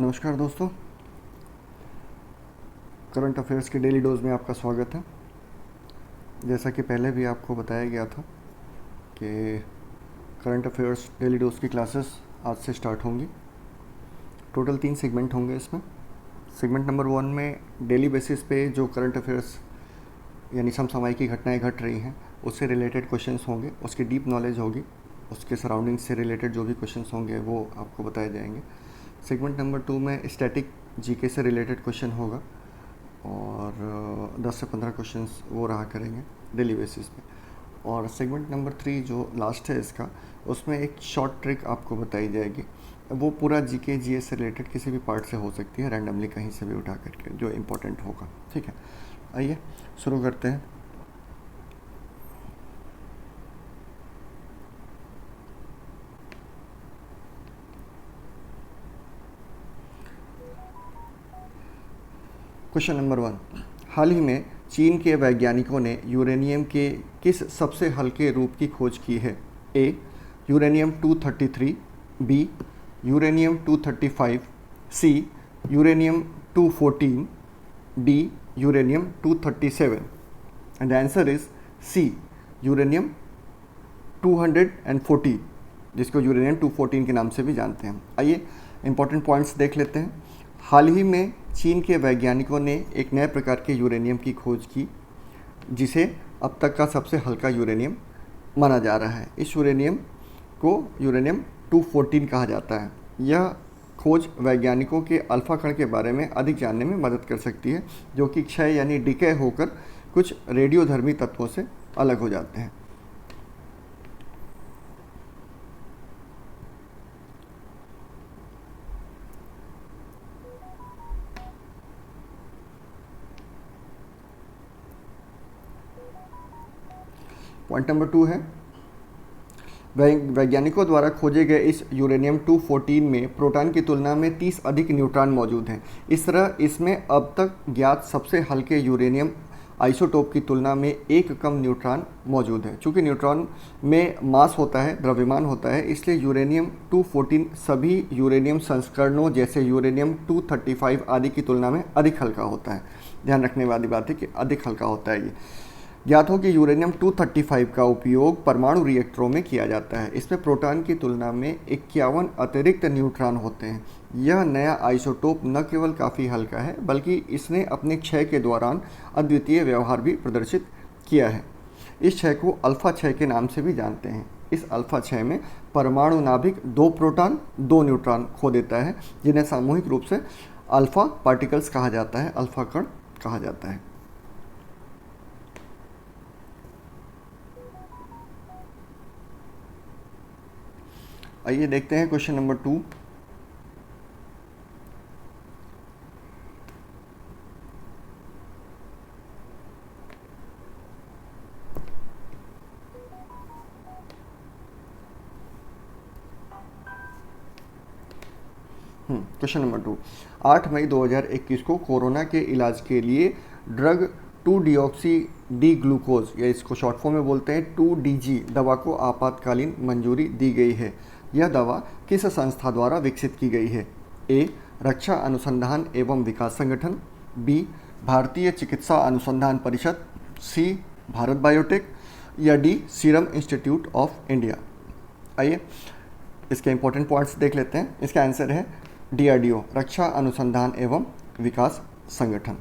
नमस्कार दोस्तों, current affairs के डेली डोज में आपका स्वागत है। जैसा कि पहले भी आपको बताया गया था कि करंट अफेयर्स डेली डोज की क्लासेस आज से स्टार्ट होंगी। टोटल 3 सेगमेंट होंगे इसमें। सेगमेंट नंबर 1 में डेली बेसिस पे जो करंट अफेयर्स यानी समसामयिक घटनाएं घट रही हैं उससे रिलेटेड क्वेश्चंस होंगे, उसकी डीप नॉलेज होगी, उसके सराउंडिंग्स से रिलेटेड जो भी क्वेश्चंस होंगे वो आपको बताए जाएंगे। सेगमेंट नंबर 2 में स्टैटिक जीके से रिलेटेड क्वेश्चन होगा और 10 से 15 क्वेश्चंस वो रहा करेंगे डेली बेसिस पे। और सेगमेंट नंबर 3 जो लास्ट है इसका, उसमें एक शॉर्ट ट्रिक आपको बताई जाएगी। वो पूरा जीके जीएस से रिलेटेड किसी भी पार्ट से हो सकती है, रैंडमली कहीं से भी उठा करके, जो इम्पोर्टेंट होगा। ठीक है, आइए शुरू करते हैं। क्वेश्चन नंबर 1, हाल ही में चीन के वैज्ञानिकों ने यूरेनियम के किस सबसे हल्के रूप की खोज की है? A uranium 233, B uranium 235, C uranium 214, D uranium 237। And the answer is C uranium 240, जिसको यूरेनियम 214 के नाम से भी जानते हैं। आइए इंपॉर्टेंट पॉइंट्स देख लेते हैं। हाल ही में चीन के वैज्ञानिकों ने एक नए प्रकार के यूरेनियम की खोज की, जिसे अब तक का सबसे हल्का यूरेनियम माना जा रहा है। इस यूरेनियम को यूरेनियम 214 कहा जाता है। यह खोज वैज्ञानिकों के अल्फा कण के बारे में अधिक जानने में मदद कर सकती है, जो कि क्षय यानी डिके होकर कुछ रेडियोधर्मी तत्वों से अलग हो जाते हैं। पॉइंट नंबर 2 है, वैज्ञानिकों द्वारा खोजे गए इस यूरेनियम 214 में प्रोटॉन की तुलना में 30 अधिक न्यूट्रॉन मौजूद हैं। इस तरह इसमें अब तक ज्ञात सबसे हल्के यूरेनियम आइसोटोप की तुलना में एक कम न्यूट्रॉन मौजूद है। चूँकि न्यूट्रॉन में मास होता है, द्रव्यमान होता है, इसलिए यूरेनियम 214 सभी यूरेनियम संस्करणों जैसे यूरेनियम 235 आदि की तुलना में अधिक हल्का होता है। ध्यान रखने वाली बात है कि अधिक हल्का होता है। ये ज्ञात हो कि यूरेनियम 235 का उपयोग परमाणु रिएक्टरों में किया जाता है। इसमें प्रोटॉन की तुलना में 51 अतिरिक्त न्यूट्रॉन होते हैं। यह नया आइसोटोप न केवल काफ़ी हल्का है, बल्कि इसने अपने क्षय के दौरान अद्वितीय व्यवहार भी प्रदर्शित किया है। इस क्षय को अल्फा क्षय के नाम से भी जानते हैं। इस अल्फा क्षय में परमाणु नाभिक 2 प्रोटॉन 2 न्यूट्रॉन खो देता है, जिन्हें सामूहिक रूप से अल्फा पार्टिकल्स कहा जाता है, अल्फा कण कहा जाता है। आइए देखते हैं क्वेश्चन नंबर 2। क्वेश्चन नंबर 2, 8 मई 2021 को कोरोना के इलाज के लिए ड्रग 2-डिऑक्सी डी ग्लूकोज, या इसको शॉर्ट फॉर्म में बोलते हैं 2DG दवा को आपातकालीन मंजूरी दी गई है। यह दवा किस संस्था द्वारा विकसित की गई है? ए रक्षा अनुसंधान एवं विकास संगठन, बी भारतीय चिकित्सा अनुसंधान परिषद, सी भारत बायोटेक, या D serum institute of India. आइए इसके इंपॉर्टेंट पॉइंट्स देख लेते हैं। इसका आंसर है DRDO, रक्षा अनुसंधान एवं विकास संगठन।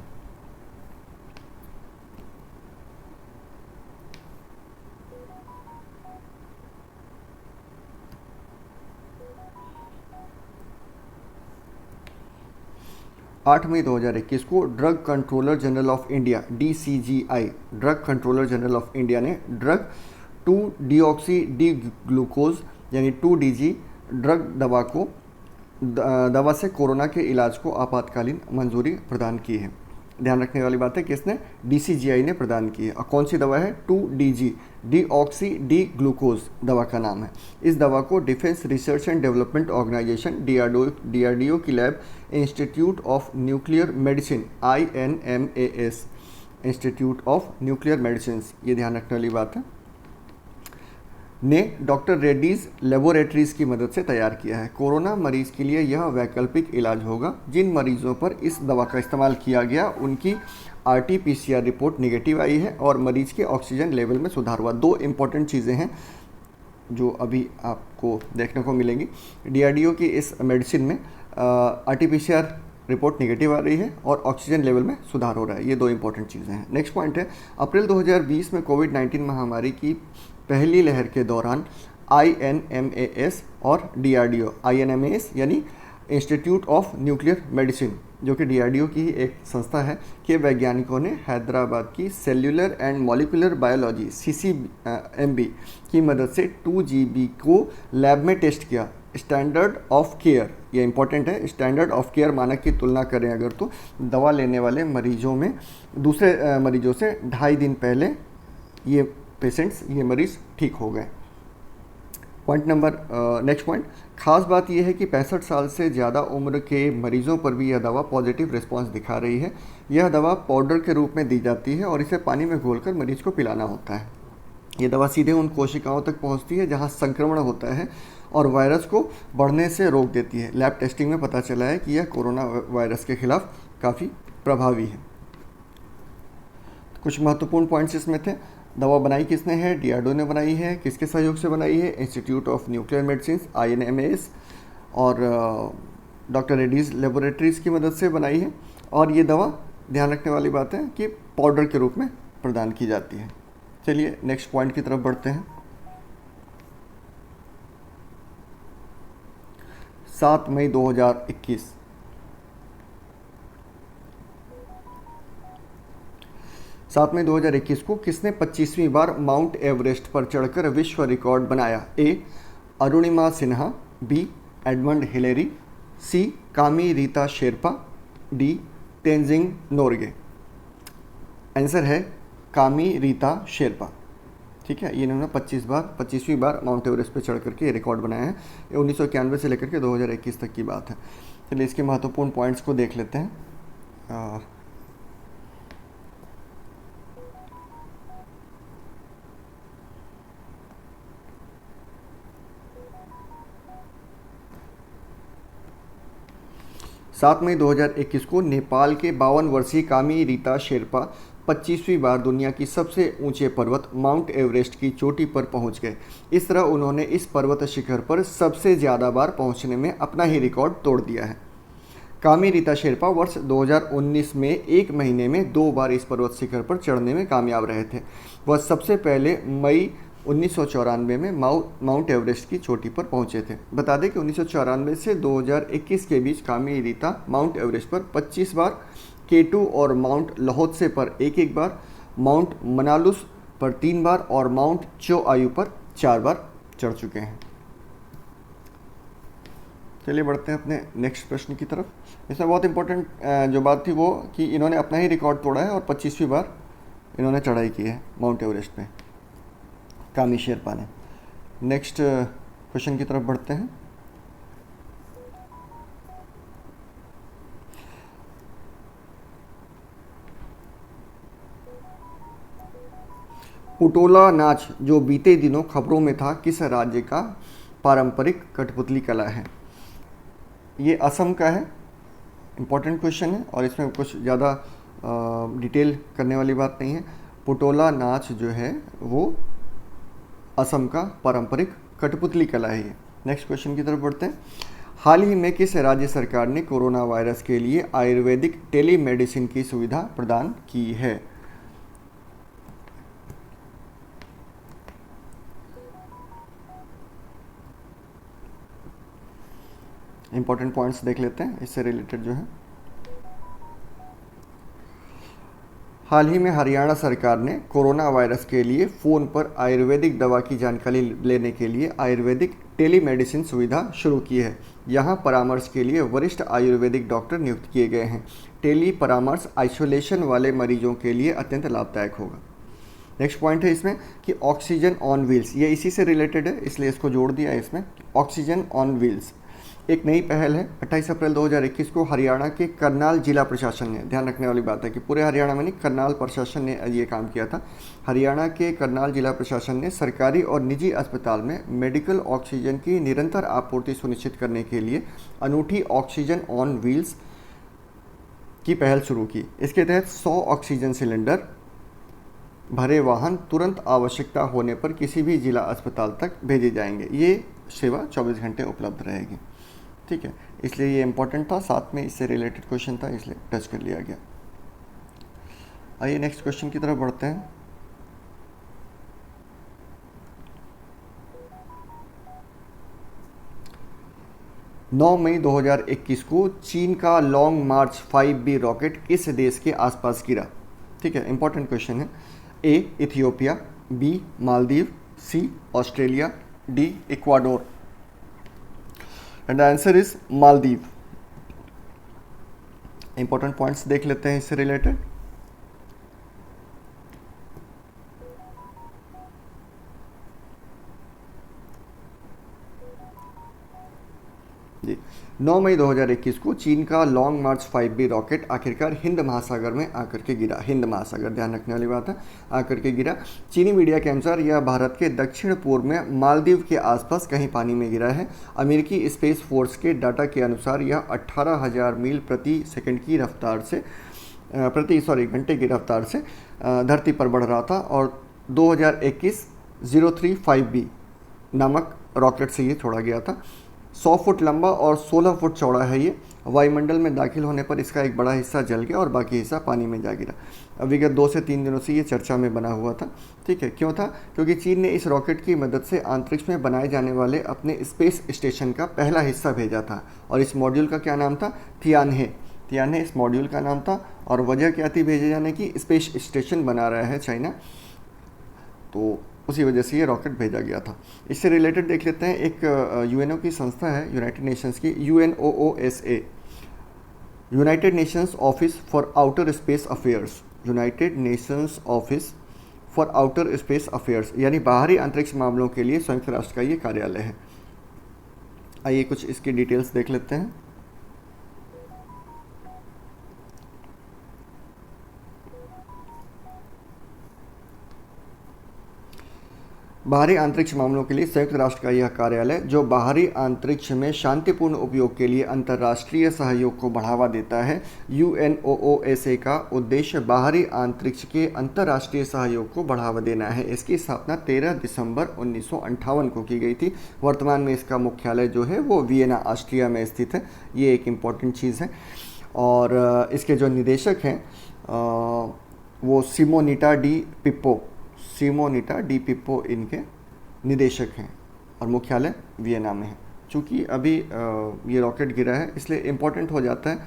आठ मई 2021 को drug controller general of India DCGI, drug controller general of India ने ड्रग 2-डिऑक्सी डी ग्लूकोज यानी 2DG ड्रग दवा से कोरोना के इलाज को आपातकालीन मंजूरी प्रदान की है। ध्यान रखने वाली बात है कि इसने DCGI ने प्रदान की है। और कौन सी दवा है? 2DG डीऑक्सी डी ग्लूकोज दवा का नाम है। इस दवा को defence research and development organisation DRDO की lab institute of nuclear medicine INMAS institute of nuclear medicine, ये ध्यान रखने वाली बात है, ने डॉक्टर रेड्डीज लेबोरेटरीज की मदद से तैयार किया है। कोरोना मरीज के लिए यह वैकल्पिक इलाज होगा। जिन मरीजों पर इस दवा का इस्तेमाल किया गया उनकी RT-PCR रिपोर्ट निगेटिव आई है और मरीज के ऑक्सीजन लेवल में सुधार हुआ। दो इम्पॉर्टेंट चीज़ें हैं जो अभी आपको देखने को मिलेंगी। DRDO की इस मेडिसिन में RT-PCR रिपोर्ट निगेटिव आ रही है और ऑक्सीजन लेवल में सुधार हो रहा है। ये दो इंपॉर्टेंट चीज़ें हैं। नेक्स्ट पॉइंट है, अप्रैल 2020 में कोविड-19 महामारी की पहली लहर के दौरान INMAS और DRDO, INMAS यानी इंस्टीट्यूट ऑफ न्यूक्लियर मेडिसिन जो कि DRDO की ही एक संस्था है, के वैज्ञानिकों ने हैदराबाद की cellular and molecular biology CCMB की मदद से 2GB को लैब में टेस्ट किया। स्टैंडर्ड ऑफ केयर, ये इंपॉर्टेंट है, स्टैंडर्ड ऑफ केयर मानक की तुलना करें अगर तो दवा लेने वाले मरीजों में दूसरे मरीजों से 2.5 दिन पहले ये पेशेंट्स, ये मरीज़ ठीक हो गए। पॉइंट नंबर नेक्स्ट पॉइंट, खास बात यह है कि 65 साल से ज़्यादा उम्र के मरीजों पर भी यह दवा पॉजिटिव रिस्पांस दिखा रही है। यह दवा पाउडर के रूप में दी जाती है और इसे पानी में घोलकर मरीज को पिलाना होता है। ये दवा सीधे उन कोशिकाओं तक पहुंचती है जहां संक्रमण होता है और वायरस को बढ़ने से रोक देती है। लैब टेस्टिंग में पता चला है कि यह कोरोना वायरस के खिलाफ काफ़ी प्रभावी है। कुछ महत्वपूर्ण पॉइंट्स इसमें थे। दवा बनाई किसने है? DRDO ने बनाई है। किसके सहयोग से बनाई है? Institute of nuclear medicine INMAS और डॉक्टर रेड्डीज लेबोरेटरीज की मदद से बनाई है। और ये दवा ध्यान रखने वाली बात है कि पाउडर के रूप में प्रदान की जाती है। चलिए नेक्स्ट पॉइंट की तरफ बढ़ते हैं। 7 मई 2021 7 मई 2021 को किसने 25वीं बार माउंट एवरेस्ट पर चढ़कर विश्व रिकॉर्ड बनाया? A. Arunima Sinha, B. Edmund Hillary, C. कामी रीता शेरपा, D. तेंजिंग नोरगे। आंसर है कामी रीता शेरपा। ठीक है, ये इन्होंने 25वीं बार माउंट एवरेस्ट पर चढ़ करके ये रिकॉर्ड बनाया है। ये 1991 से लेकर के 2021 तक की बात है। चलिए इसके महत्वपूर्ण पॉइंट्स को देख लेते हैं। 7 मई 2021 को नेपाल के 52 वर्षीय कामी रीता शेरपा 25वीं बार दुनिया की सबसे ऊंचे पर्वत माउंट एवरेस्ट की चोटी पर पहुंच गए। इस तरह उन्होंने इस पर्वत शिखर पर सबसे ज़्यादा बार पहुंचने में अपना ही रिकॉर्ड तोड़ दिया है। कामी रीता शेरपा वर्ष 2019 में 1 महीने में 2 बार इस पर्वत शिखर पर चढ़ने में कामयाब रहे थे। वह सबसे पहले मई 1994 में माउंट एवरेस्ट की चोटी पर पहुंचे थे। बता दें कि 1994 से 2021 के बीच कामी रीता माउंट एवरेस्ट पर 25 बार, K2 और माउंट लहोत्से पर 1 बार, माउंट मनालुस पर 3 बार और माउंट चोआयू पर 4 बार चढ़ चुके हैं। चलिए बढ़ते हैं अपने नेक्स्ट प्रश्न की तरफ। इसमें बहुत इंपॉर्टेंट जो बात थी वो कि इन्होंने अपना ही रिकॉर्ड तोड़ा है और 25वीं बार इन्होंने चढ़ाई की है माउंट एवरेस्ट पे, कामी शेरपा ने। नेक्स्ट क्वेश्चन की तरफ बढ़ते हैं। पुटोला नाच जो बीते दिनों खबरों में था किस राज्य का पारंपरिक कठपुतली कला है? ये असम का है। इम्पॉर्टेंट क्वेश्चन है और इसमें कुछ ज़्यादा डिटेल करने वाली बात नहीं है। पुटोला नाच जो है वो असम का पारंपरिक कठपुतली कला है ये। नेक्स्ट क्वेश्चन की तरफ बढ़ते हैं। हाल ही में किस राज्य सरकार ने कोरोना वायरस के लिए आयुर्वेदिक टेलीमेडिसिन की सुविधा प्रदान की है? इंपॉर्टेंट पॉइंट्स देख लेते हैं इससे रिलेटेड जो है। हाल ही में हरियाणा सरकार ने कोरोना वायरस के लिए फ़ोन पर आयुर्वेदिक दवा की जानकारी लेने के लिए आयुर्वेदिक टेलीमेडिसिन सुविधा शुरू की है। यहाँ परामर्श के लिए वरिष्ठ आयुर्वेदिक डॉक्टर नियुक्त किए गए हैं। टेली परामर्श आइसोलेशन वाले मरीजों के लिए अत्यंत लाभदायक होगा। नेक्स्ट पॉइंट है इसमें कि ऑक्सीजन ऑन व्हील्स, ये इसी से रिलेटेड है इसलिए इसको जोड़ दिया है इसमें। ऑक्सीजन ऑन व्हील्स, एक नई पहल है, 28 अप्रैल 2021 को हरियाणा के करनाल जिला प्रशासन ने, ध्यान रखने वाली बात है कि पूरे हरियाणा में नहीं, करनाल प्रशासन ने ये काम किया था। हरियाणा के करनाल जिला प्रशासन ने सरकारी और निजी अस्पताल में मेडिकल ऑक्सीजन की निरंतर आपूर्ति सुनिश्चित करने के लिए अनूठी ऑक्सीजन ऑन व्हील्स की पहल शुरू की। इसके तहत 100 ऑक्सीजन सिलेंडर भरे वाहन तुरंत आवश्यकता होने पर किसी भी जिला अस्पताल तक भेजे जाएंगे। ये सेवा 24 घंटे उपलब्ध रहेगी। ठीक है, इसलिए ये इंपॉर्टेंट था, साथ में इससे रिलेटेड क्वेश्चन था, इसलिए टच कर लिया गया। आइए नेक्स्ट क्वेश्चन की तरफ बढ़ते हैं। नौ मई 2021 को चीन का लॉन्ग मार्च 5B रॉकेट किस देश के आसपास गिरा? ठीक है, इंपॉर्टेंट क्वेश्चन है। A Ethiopia, B Maldives, C Australia, D Ecuador. And the answer is Maldives. Important points देख लेते हैं इससे रिलेटेड। जी, 9 मई 2021 को चीन का लॉन्ग मार्च 5B रॉकेट आखिरकार हिंद महासागर में आकर के गिरा। हिंद महासागर, ध्यान रखने वाली बात है, आकर के गिरा। चीनी मीडिया के अनुसार यह भारत के दक्षिण पूर्व में मालदीव के आसपास कहीं पानी में गिरा है। अमेरिकी स्पेस फोर्स के डाटा के अनुसार यह 18,000 मील प्रति सेकंड की रफ्तार से घंटे की रफ्तार से धरती पर बढ़ रहा था और 2021 035B नामक रॉकेट से ये छोड़ा गया था। 100 फुट लंबा और 16 फुट चौड़ा है ये। वायुमंडल में दाखिल होने पर इसका एक बड़ा हिस्सा जल गया और बाकी हिस्सा पानी में जा गिरा। विगत 2 से 3 दिनों से ये चर्चा में बना हुआ था। ठीक है, क्यों था? क्योंकि चीन ने इस रॉकेट की मदद से अंतरिक्ष में बनाए जाने वाले अपने स्पेस स्टेशन का पहला हिस्सा भेजा था और इस मॉड्यूल का क्या नाम था? तियानहे। तियानहे इस मॉड्यूल का नाम था और वजह क्या थी भेजे जाने की? स्पेस स्टेशन बना रहा है चाइना, तो उसी वजह से ये रॉकेट भेजा गया था। इससे रिलेटेड देख लेते हैं, एक यूएनओ की संस्था है, यूनाइटेड नेशंस की, UNOOSA, United Nations office for outer space affairs. United Nations office for outer space affairs यानी बाहरी अंतरिक्ष मामलों के लिए संयुक्त राष्ट्र का ये कार्यालय है। आइए कुछ इसकी डिटेल्स देख लेते हैं। बाहरी अंतरिक्ष मामलों के लिए संयुक्त राष्ट्र का यह कार्यालय, जो बाहरी अंतरिक्ष में शांतिपूर्ण उपयोग के लिए अंतर्राष्ट्रीय सहयोग को बढ़ावा देता है। UNOOSA का उद्देश्य बाहरी अंतरिक्ष के अंतर्राष्ट्रीय सहयोग को बढ़ावा देना है। इसकी स्थापना 13 दिसंबर 1958 को की गई थी। वर्तमान में इसका मुख्यालय जो है वो वियना, ऑस्ट्रिया में स्थित है। ये एक इम्पॉर्टेंट चीज़ है। और इसके जो निदेशक हैं वो सिमोनिटा डी पिप्पो इनके निदेशक हैं और मुख्यालय वियना में है। चूँकि अभी ये रॉकेट गिरा है इसलिए इम्पोर्टेंट हो जाता है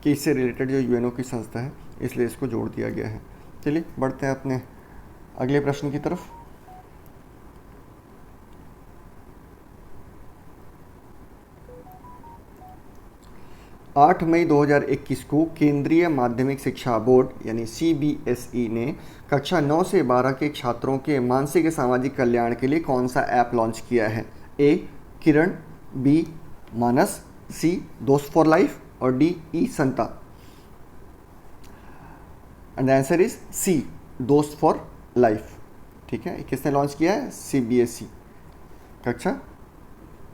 कि इससे रिलेटेड जो यूएनओ की संस्था है, इसलिए इसको जोड़ दिया गया है। चलिए बढ़ते हैं अपने अगले प्रश्न की तरफ। आठ मई 2021 को केंद्रीय माध्यमिक शिक्षा बोर्ड यानी CBSE ने कक्षा 9 से 12 के छात्रों के मानसिक सामाजिक कल्याण के लिए कौन सा ऐप लॉन्च किया है? ए किरण, बी मानस, सी दोस्त फॉर लाइफ और D E Santa. And the answer is C दोस्त फॉर लाइफ। ठीक है, किसने लॉन्च किया है? CBSE, कक्षा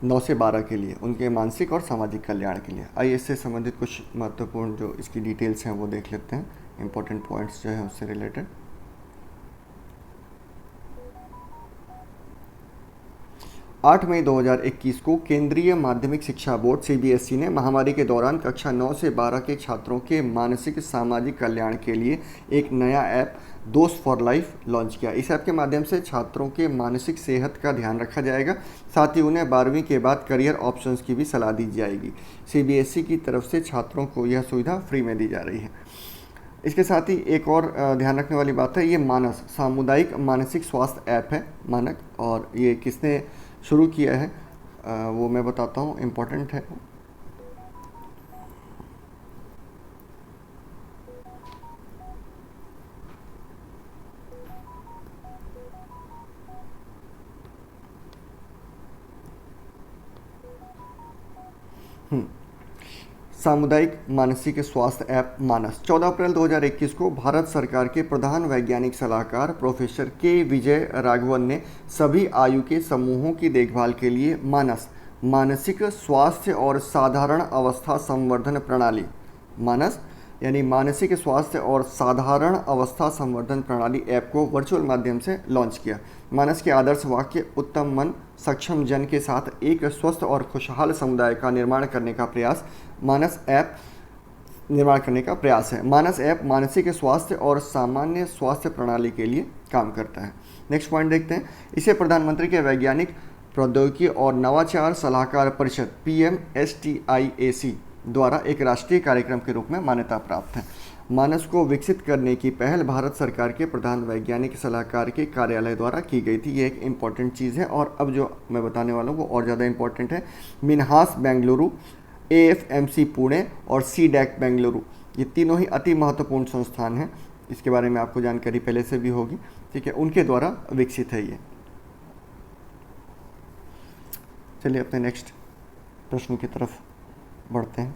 9 से 12 के लिए, उनके मानसिक और सामाजिक कल्याण के लिए। आइए इससे संबंधित कुछ महत्वपूर्ण जो इसकी डिटेल्स हैं वो देख लेते हैं, इंपॉर्टेंट पॉइंट्स जो हैं उससे रिलेटेड। 8 मई 2021 को केंद्रीय माध्यमिक शिक्षा बोर्ड CBSE ने महामारी के दौरान कक्षा 9 से 12 के छात्रों के मानसिक सामाजिक कल्याण के लिए एक नया ऐप दोस्त फॉर लाइफ लॉन्च किया। इस ऐप के माध्यम से छात्रों के मानसिक सेहत का ध्यान रखा जाएगा, साथ ही उन्हें 12वीं के बाद करियर ऑप्शंस की भी सलाह दी जाएगी। CBSE की तरफ से छात्रों को यह सुविधा फ्री में दी जा रही है। इसके साथ ही एक और ध्यान रखने वाली बात है, ये मानस सामुदायिक मानसिक स्वास्थ्य ऐप है, मानक, और ये किसने शुरू किया है वो मैं बताता हूँ, इम्पोर्टेंट है। सामुदायिक मानसिक स्वास्थ्य ऐप मानस। 14 अप्रैल 2021 को भारत सरकार के प्रधान वैज्ञानिक सलाहकार प्रोफेसर के विजय राघवन ने सभी आयु के समूहों की देखभाल के लिए मानस मानसिक स्वास्थ्य और साधारण अवस्था संवर्धन प्रणाली, मानस यानी मानसिक स्वास्थ्य और साधारण अवस्था संवर्धन प्रणाली ऐप को वर्चुअल माध्यम से लॉन्च किया। मानस के आदर्श वाक्य उत्तम मन सक्षम जन के साथ एक स्वस्थ और खुशहाल समुदाय का निर्माण करने का प्रयास मानस ऐप है। मानस ऐप मानसिक स्वास्थ्य और सामान्य स्वास्थ्य प्रणाली के लिए काम करता है। नेक्स्ट पॉइंट देखते हैं। इसे प्रधानमंत्री के वैज्ञानिक प्रौद्योगिकी और नवाचार सलाहकार परिषद PMSTIAC द्वारा एक राष्ट्रीय कार्यक्रम के रूप में मान्यता प्राप्त है। मानस को विकसित करने की पहल भारत सरकार के प्रधान वैज्ञानिक सलाहकार के कार्यालय द्वारा की गई थी। ये एक इम्पॉर्टेंट चीज़ है और अब जो मैं बताने वाला हूँ वो और ज़्यादा इम्पॉर्टेंट है। मिन्हास बेंगलुरु, AFMC पुणे और CDAC बेंगलुरु, ये तीनों ही अति महत्वपूर्ण संस्थान हैं। इसके बारे में आपको जानकारी पहले से भी होगी, ठीक है, उनके द्वारा विकसित है ये। चलिए अपने नेक्स्ट प्रश्न की तरफ बढ़ते हैं।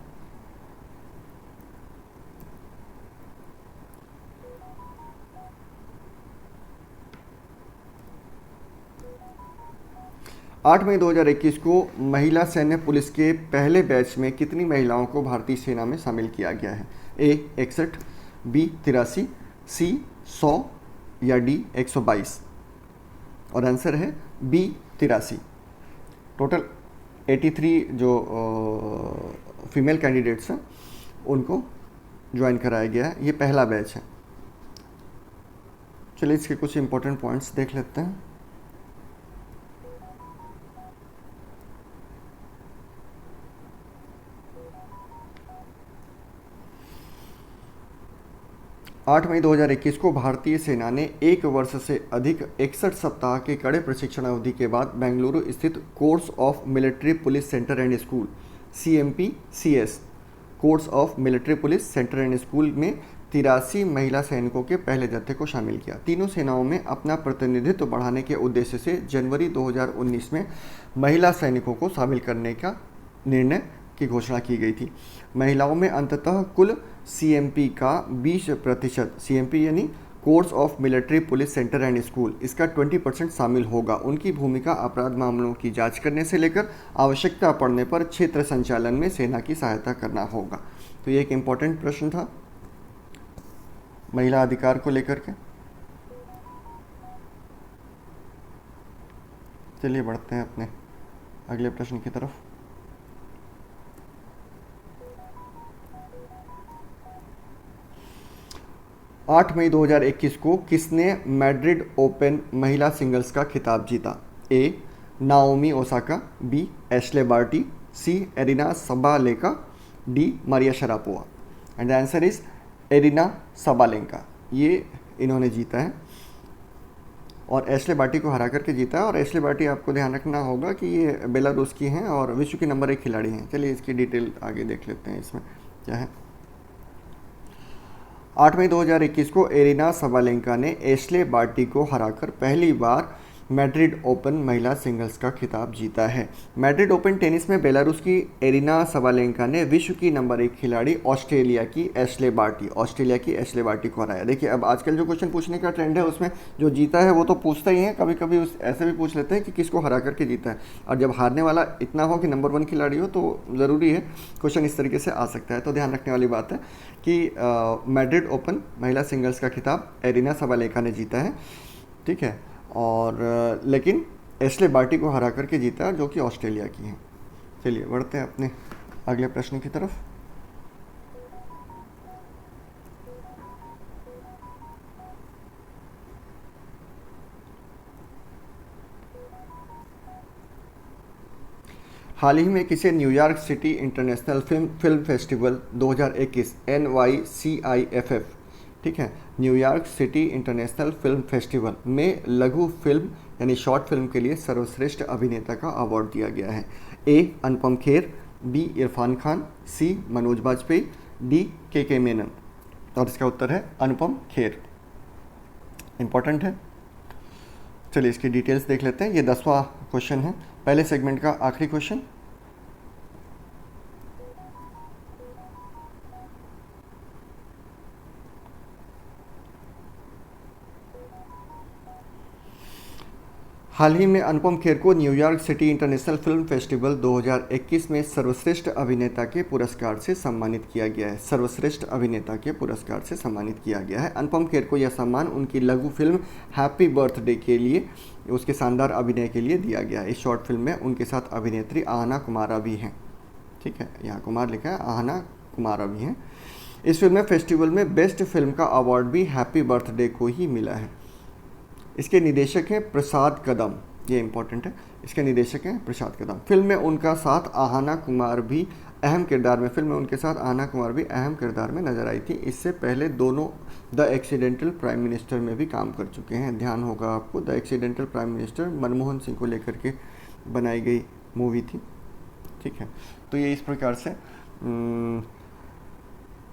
आठ मई 2021 को महिला सैन्य पुलिस के पहले बैच में कितनी महिलाओं को भारतीय सेना में शामिल किया गया है? A 61, B 83, C 100 या D 122? और आंसर है B 83। टोटल 83 जो फीमेल कैंडिडेट्स हैं उनको ज्वाइन कराया गया है। ये पहला बैच है। चलिए इसके कुछ इंपॉर्टेंट पॉइंट्स देख लेते हैं। आठ मई 2021 को भारतीय सेना ने एक वर्ष से अधिक 61 सप्ताह के कड़े प्रशिक्षण अवधि के बाद बेंगलुरु स्थित course of military police centre and school CMPCS course of military police centre and school में 83 महिला सैनिकों के पहले जत्थे को शामिल किया। तीनों सेनाओं में अपना प्रतिनिधित्व बढ़ाने के उद्देश्य से जनवरी 2019 में महिला सैनिकों को शामिल करने का निर्णय की घोषणा की गई थी। महिलाओं में अंततः कुल CMP का 20%, CMP यानी course of military police centre and school, इसका 20% शामिल होगा। उनकी भूमिका अपराध मामलों की जांच करने से लेकर आवश्यकता पड़ने पर क्षेत्र संचालन में सेना की सहायता करना होगा। तो ये एक इम्पॉर्टेंट प्रश्न था महिला अधिकार को लेकर के। चलिए बढ़ते हैं अपने अगले प्रश्न की तरफ। आठ मई 2021 को किसने मैड्रिड ओपन महिला सिंगल्स का खिताब जीता? A Naomi Osaka, B Ashleigh Barty, C Aryna Sabalenka, D Maria Sharapova. And the answer is Aryna Sabalenka. ये इन्होंने जीता है और एश्ले बार्टी को हरा करके जीता है। और एश्ले बार्टी आपको ध्यान रखना होगा कि ये बेलारूस की हैं और विश्व की नंबर 1 खिलाड़ी हैं। चलिए इसकी डिटेल आगे देख लेते हैं इसमें क्या है। 8 मई 2021 को एरिना सबालेंका ने एश्ले बार्टी को हराकर पहली बार मैड्रिड ओपन महिला सिंगल्स का खिताब जीता है। मैड्रिड ओपन टेनिस में बेलारूस की एरिना सबालेंका ने विश्व की नंबर 1 खिलाड़ी ऑस्ट्रेलिया की एश्ले बार्टी को हराया। देखिए अब आजकल जो क्वेश्चन पूछने का ट्रेंड है उसमें जो जीता है वो तो पूछता ही है, कभी कभी ऐसे भी पूछ लेते हैं कि किसको हरा करके जीता है। और जब हारने वाला इतना हो कि नंबर 1 खिलाड़ी हो तो ज़रूरी है क्वेश्चन इस तरीके से आ सकता है। तो ध्यान रखने वाली बात है कि मैड्रिड ओपन महिला सिंगल्स का खिताब एरिना सबालेंका ने जीता है, ठीक है। और लेकिन एश्ले बार्टी को हरा करके जीता जो कि ऑस्ट्रेलिया की है। चलिए बढ़ते हैं अपने अगले प्रश्न की तरफ। हाल ही में किसे New York city international film festival 2021 NYCIFF, ठीक है, New York city international film festival में लघु फिल्म यानी शॉर्ट फिल्म के लिए सर्वश्रेष्ठ अभिनेता का अवार्ड दिया गया है? A Anupam Kher, B Irfan Khan, C Manoj Bajpayee, D के मेनन। और इसका उत्तर है अनुपम खेर। इंपॉर्टेंट है। चलिए इसकी डिटेल्स देख लेते हैं। ये 10वां क्वेश्चन है, पहले सेगमेंट का आखिरी क्वेश्चन। हाल ही में अनुपम खेर को New York city international film festival 2021 में सर्वश्रेष्ठ अभिनेता के पुरस्कार से सम्मानित किया गया है। सर्वश्रेष्ठ अभिनेता के पुरस्कार से सम्मानित किया गया है। अनुपम खेर को यह सम्मान उनकी लघु फिल्म हैप्पी बर्थडे के लिए उसके शानदार अभिनय के लिए दिया गया है। इस शॉर्ट फिल्म में उनके साथ अभिनेत्री आहना कुमारा भी हैं। ठीक है, यहाँ कुमार लिखा है, आहना कुमारा भी हैं। इस फिल्म में फेस्टिवल में बेस्ट फिल्म का अवार्ड भी हैप्पी बर्थडे को ही मिला है। इसके निदेशक हैं प्रसाद कदम, ये इंपॉर्टेंट है। इसके निदेशक हैं प्रसाद कदम। फिल्म में उनका साथ आहना कुमार भी अहम किरदार में नजर आई थी। इससे पहले दोनों द एक्सीडेंटल प्राइम मिनिस्टर में भी काम कर चुके हैं। ध्यान होगा आपको, the accidental prime minister Manmohan Singh को लेकर के बनाई गई मूवी थी। ठीक है, तो ये इस प्रकार से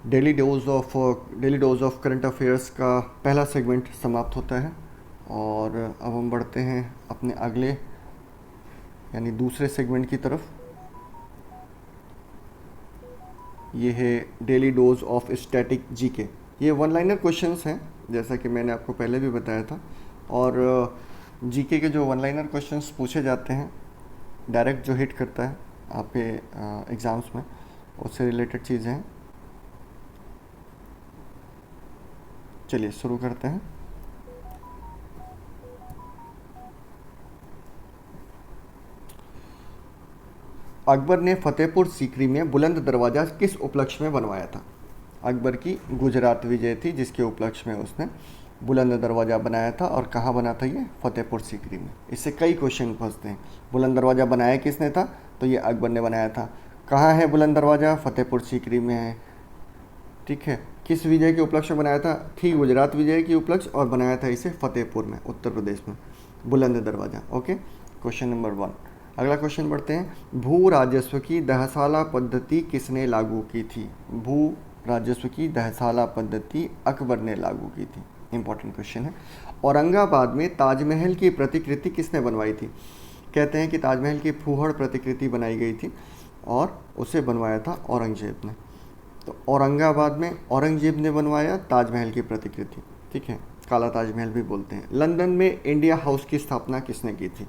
daily dose of current affairs का पहला सेगमेंट समाप्त होता है। और अब हम बढ़ते हैं अपने अगले यानी दूसरे सेगमेंट की तरफ। ये है daily dose of static GK. ये वन लाइनर क्वेश्चंस हैं, जैसा कि मैंने आपको पहले भी बताया था। और जीके के जो वन लाइनर क्वेश्चंस पूछे जाते हैं, डायरेक्ट जो हिट करता है आपके एग्ज़ाम्स में, उससे रिलेटेड चीज़ें हैं। चलिए शुरू करते हैं। अकबर ने फतेहपुर सीकरी में बुलंद दरवाज़ा किस उपलक्ष्य में बनवाया था? अकबर की गुजरात विजय थी, जिसके उपलक्ष्य में उसने बुलंद दरवाज़ा बनाया था। और कहाँ बना था ये? फतेहपुर सीकरी में। इससे कई क्वेश्चन फंसते हैं। बुलंद दरवाज़ा बनाया किसने था? तो ये अकबर ने बनाया था। कहाँ है बुलंद दरवाज़ा? फतेहपुर सीकरी में है। ठीक है, किस विजय के उपलक्ष्य में बनाया था? थी गुजरात विजय की उपलक्ष्य, और बनाया था इसे फतेहपुर में, उत्तर प्रदेश में, बुलंद दरवाज़ा। Okay, question number 1। अगला क्वेश्चन बढ़ते हैं। भू राजस्व की दहसाला पद्धति किसने लागू की थी? भू राजस्व की दहसाला पद्धति अकबर ने लागू की थी। इंपॉर्टेंट क्वेश्चन है। औरंगाबाद में ताजमहल की प्रतिकृति किसने बनवाई थी? कहते हैं कि ताजमहल की फूहड़ प्रतिकृति बनाई गई थी और उसे बनवाया था औरंगजेब ने। तो औरंगाबाद में औरंगजेब ने बनवाया ताजमहल की प्रतिकृति। ठीक है, काला ताजमहल भी बोलते हैं। लंदन में इंडिया हाउस की स्थापना किसने की थी?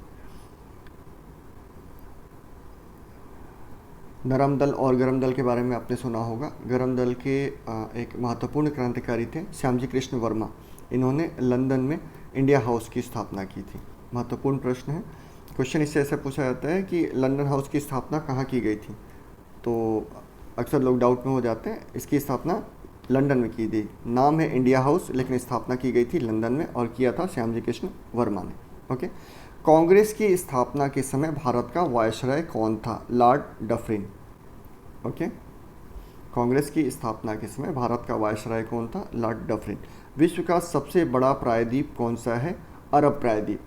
नरम दल और गरम दल के बारे में आपने सुना होगा। गरम दल के एक महत्वपूर्ण क्रांतिकारी थे श्यामजी कृष्ण वर्मा। इन्होंने लंदन में इंडिया हाउस की स्थापना की थी। महत्वपूर्ण प्रश्न है। क्वेश्चन इससे ऐसे पूछा जाता है कि लंदन हाउस की स्थापना कहाँ की गई थी, तो अक्सर लोग डाउट में हो जाते हैं। इसकी स्थापना लंदन में की गई। नाम है इंडिया हाउस, लेकिन स्थापना की गई थी लंदन में, और किया था श्यामजी कृष्ण वर्मा ने। ओके, कांग्रेस की स्थापना के समय भारत का वायसराय कौन था? Lord Dufferin. ओके, कांग्रेस की स्थापना के समय भारत का वायसराय कौन था? Lord Dufferin. विश्व का सबसे बड़ा प्रायद्वीप कौन सा है? अरब प्रायद्वीप।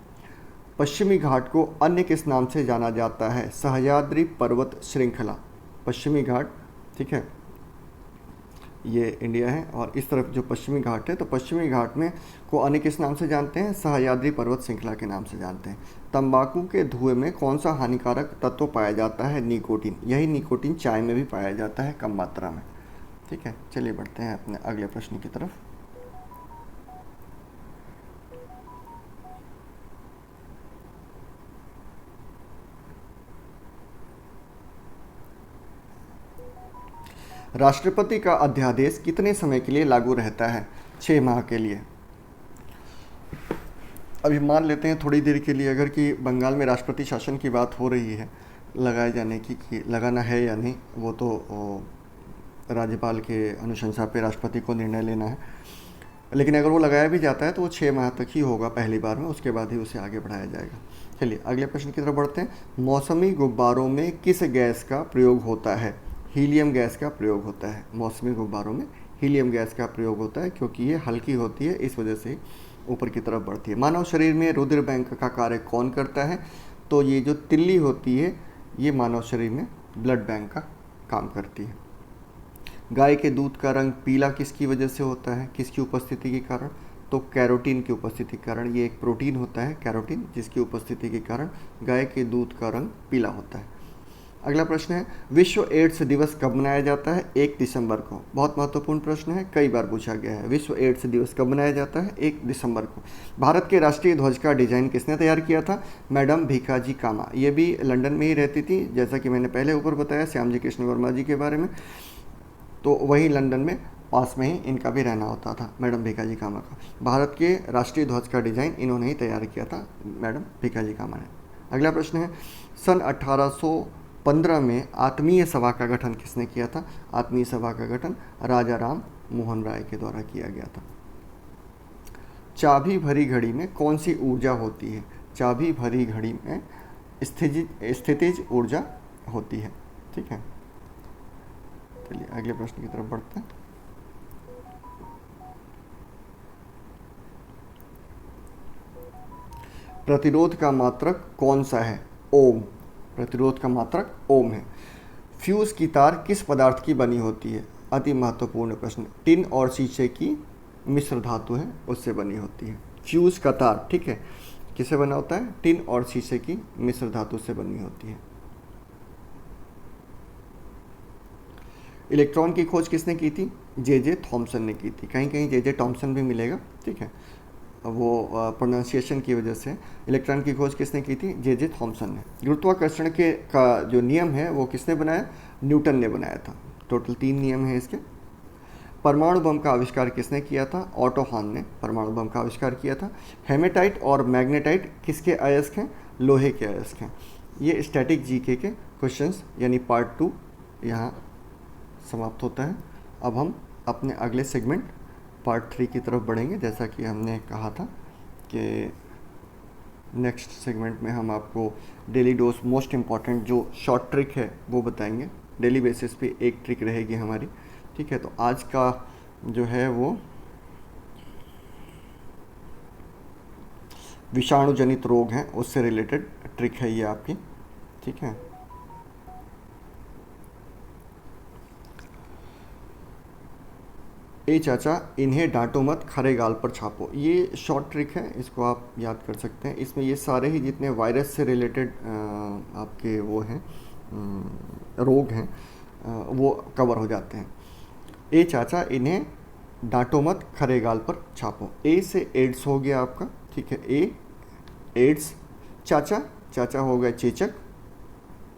पश्चिमी घाट को अन्य किस नाम से जाना जाता है? सह्याद्री पर्वत श्रृंखला। पश्चिमी घाट, ठीक है, ये इंडिया है, और इस तरफ जो पश्चिमी घाट है, तो पश्चिमी घाट में को अन्य किस नाम से जानते हैं? सह्याद्री पर्वत श्रृंखला के नाम से जानते हैं। तंबाकू के धुएं में कौन सा हानिकारक तत्व पाया जाता है? निकोटीन। यही निकोटीन चाय में भी पाया जाता है, कम मात्रा में। ठीक है, चलिए बढ़ते हैं अपने अगले प्रश्न की तरफ। राष्ट्रपति का अध्यादेश कितने समय के लिए लागू रहता है? 6 माह के लिए। अभी मान लेते हैं थोड़ी देर के लिए, अगर कि बंगाल में राष्ट्रपति शासन की बात हो रही है लगाए जाने की, कि लगाना है या नहीं, वो तो राज्यपाल के अनुशंसा पे राष्ट्रपति को निर्णय लेना है। लेकिन अगर वो लगाया भी जाता है तो वो 6 माह तक ही होगा पहली बार में, उसके बाद ही उसे आगे बढ़ाया जाएगा। चलिए अगले प्रश्न की तरफ बढ़ते हैं। मौसमी गुब्बारों में किस गैस का प्रयोग होता है? हीलियम गैस का प्रयोग होता है। मौसमी गुब्बारों में हीलियम गैस का प्रयोग होता है, क्योंकि ये हल्की होती है, इस वजह से ऊपर की तरफ बढ़ती है। मानव शरीर में रुधिर बैंक का कार्य कौन करता है? तो ये जो तिल्ली होती है, ये मानव शरीर में ब्लड बैंक का काम करती है। गाय के दूध का रंग पीला किसकी वजह से होता है? किसकी उपस्थिति के कारण? तो कैरोटीन की उपस्थिति के कारण। ये एक प्रोटीन होता है कैरोटीन, जिसकी उपस्थिति के कारण गाय के दूध का रंग पीला होता है। अगला प्रश्न है, विश्व एड्स दिवस कब मनाया जाता है? 1 दिसंबर को। बहुत महत्वपूर्ण प्रश्न है, कई बार पूछा गया है। विश्व एड्स दिवस कब मनाया जाता है? 1 दिसंबर को। भारत के राष्ट्रीय ध्वज का डिजाइन किसने तैयार किया था? मैडम भीखाजी कामा। ये भी लंदन में ही रहती थी, जैसा कि मैंने पहले ऊपर बताया श्याम जी कृष्ण वर्मा जी के बारे में, तो वही लंदन में पास में ही इनका भी रहना होता था, मैडम भीखाजी कामा का। भारत के राष्ट्रीय ध्वज का डिज़ाइन इन्होंने ही तैयार किया था, मैडम भीखाजी कामा ने। अगला प्रश्न है, सन 1815 में आत्मीय सभा का गठन किसने किया था? आत्मीय सभा का गठन राजा राम मोहन राय के द्वारा किया गया था। चाबी भरी घड़ी में कौन सी ऊर्जा होती है? चाबी भरी घड़ी में स्थितिज ऊर्जा होती है। ठीक है, चलिए अगले प्रश्न की तरफ बढ़ते हैं। प्रतिरोध का मात्रक कौन सा है? ओम। प्रतिरोध का मात्रक ओम है। फ्यूज की तार किस पदार्थ की बनी होती है? अति महत्वपूर्ण प्रश्न। टिन और शीशे की मिश्र धातु है, उससे बनी होती है फ्यूज का तार। ठीक है, किससे बना होता है? टिन और शीशे की मिश्र धातु से बनी होती है। इलेक्ट्रॉन की खोज किसने की थी? जे थॉमसन ने की थी। कहीं कहीं जे थॉमसन भी मिलेगा। ठीक है, वो प्रोनाउंसिएशन की वजह से। इलेक्ट्रॉन की खोज किसने की थी? जे थॉमसन ने। गुरुत्वाकर्षण के का जो नियम है वो किसने बनाया? न्यूटन ने बनाया था। टोटल 3 नियम हैं इसके। परमाणु बम का आविष्कार किसने किया था? ऑटो हॉर्न ने परमाणु बम का आविष्कार किया था। हेमेटाइट और मैग्नेटाइट किसके अयस्क हैं? लोहे के अयस्क हैं। ये स्टैटिक जीके के क्वेश्चंस यानी पार्ट 2 यहाँ समाप्त होता है। अब हम अपने अगले सेगमेंट पार्ट 3 की तरफ बढ़ेंगे। जैसा कि हमने कहा था कि नेक्स्ट सेगमेंट में हम आपको डेली डोज मोस्ट इम्पॉर्टेंट जो शॉर्ट ट्रिक है वो बताएंगे। डेली बेसिस पे एक ट्रिक रहेगी हमारी। ठीक है, तो आज का जो है वो विषाणु जनित रोग हैं, उससे रिलेटेड ट्रिक है ये आपकी। ठीक है, ए चाचा इन्हें डांटो मत, खरे गाल पर छापो। ये शॉर्ट ट्रिक है, इसको आप याद कर सकते हैं। इसमें ये सारे ही जितने वायरस से रिलेटेड आपके वो हैं रोग हैं वो कवर हो जाते हैं। ए चाचा इन्हें डांटो मत, खरे गाल पर छापो। ए से एड्स हो गया आपका। ठीक है, ए एड्स। चाचा, चाचा हो गया चेचक।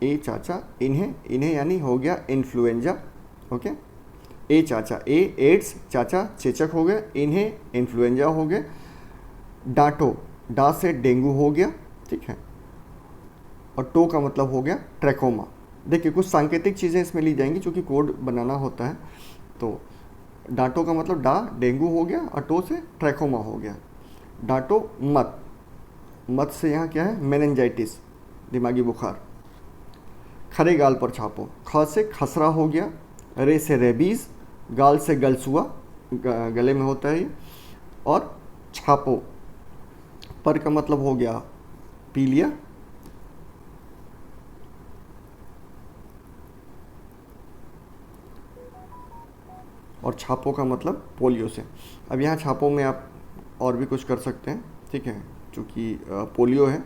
ए चाचा इन्हें यानी हो गया इन्फ्लुएंजा। ओके, ए चाचा, ए एड्स, चाचा चेचक हो गया, इन्हें इन्फ्लुएंजा हो गया। डांटो, डा से डेंगू हो गया। ठीक है, और टो का मतलब हो गया ट्रैकोमा। देखिए कुछ सांकेतिक चीज़ें इसमें ली जाएंगी क्योंकि कोड बनाना होता है। तो डांटो का मतलब डा डेंगू हो गया और टो से ट्रैकोमा हो गया। डांटो मत, मत से यहाँ क्या है? मेनिंजाइटिस, दिमागी बुखार। खरे गाल पर छापो, ख से खसरा हो गया, रे से रेबीज़, गाल से गलसुआ, गले में होता है ये। और छापो, पर का मतलब हो गया पीलिया। और छापो का मतलब पोलियो से। अब यहाँ छापो में आप और भी कुछ कर सकते हैं। ठीक है, चूँकि पोलियो है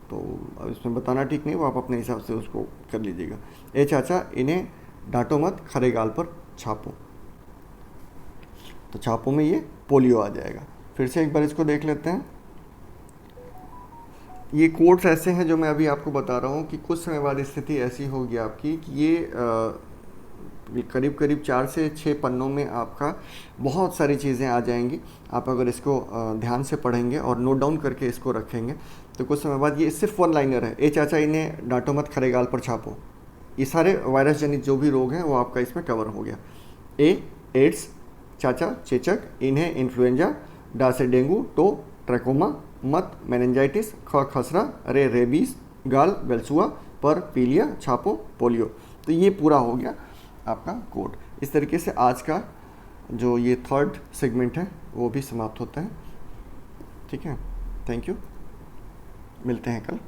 तो अब इसमें बताना ठीक नहीं, वो आप अपने हिसाब से उसको कर लीजिएगा। ए चाचा इन्हें डांटो मत, खरे गाल पर छापो। तो छापो में ये पोलियो आ जाएगा। फिर से एक बार इसको देख लेते हैं। ये कोड्स ऐसे हैं जो मैं अभी आपको बता रहा हूँ कि कुछ समय बाद स्थिति ऐसी होगी आपकी कि ये करीब करीब 4 से 6 पन्नों में आपका बहुत सारी चीज़ें आ जाएंगी। आप अगर इसको ध्यान से पढ़ेंगे और नोट डाउन करके इसको रखेंगे तो कुछ समय बाद ये सिर्फ 1 लाइनर है। ए चाचा इन्हें डांटो मत, खरे गाल पर छापो। ये सारे वायरस जनित जो भी रोग हैं वो आपका इसमें कवर हो गया। ए एड्स, चाचा चेचक, इन्हें इन्फ्लुएंजा, डा से डेंगू, टो ट्रैकोमा, मत मेनिंजाइटिस, ख खसरा, रे रेबीज, गाल गलसुआ, पर पीलिया, छापो पोलियो। तो ये पूरा हो गया आपका कोड। इस तरीके से आज का जो ये 3rd सेगमेंट है वो भी समाप्त होता है। ठीक है, थैंक यू, मिलते हैं कल।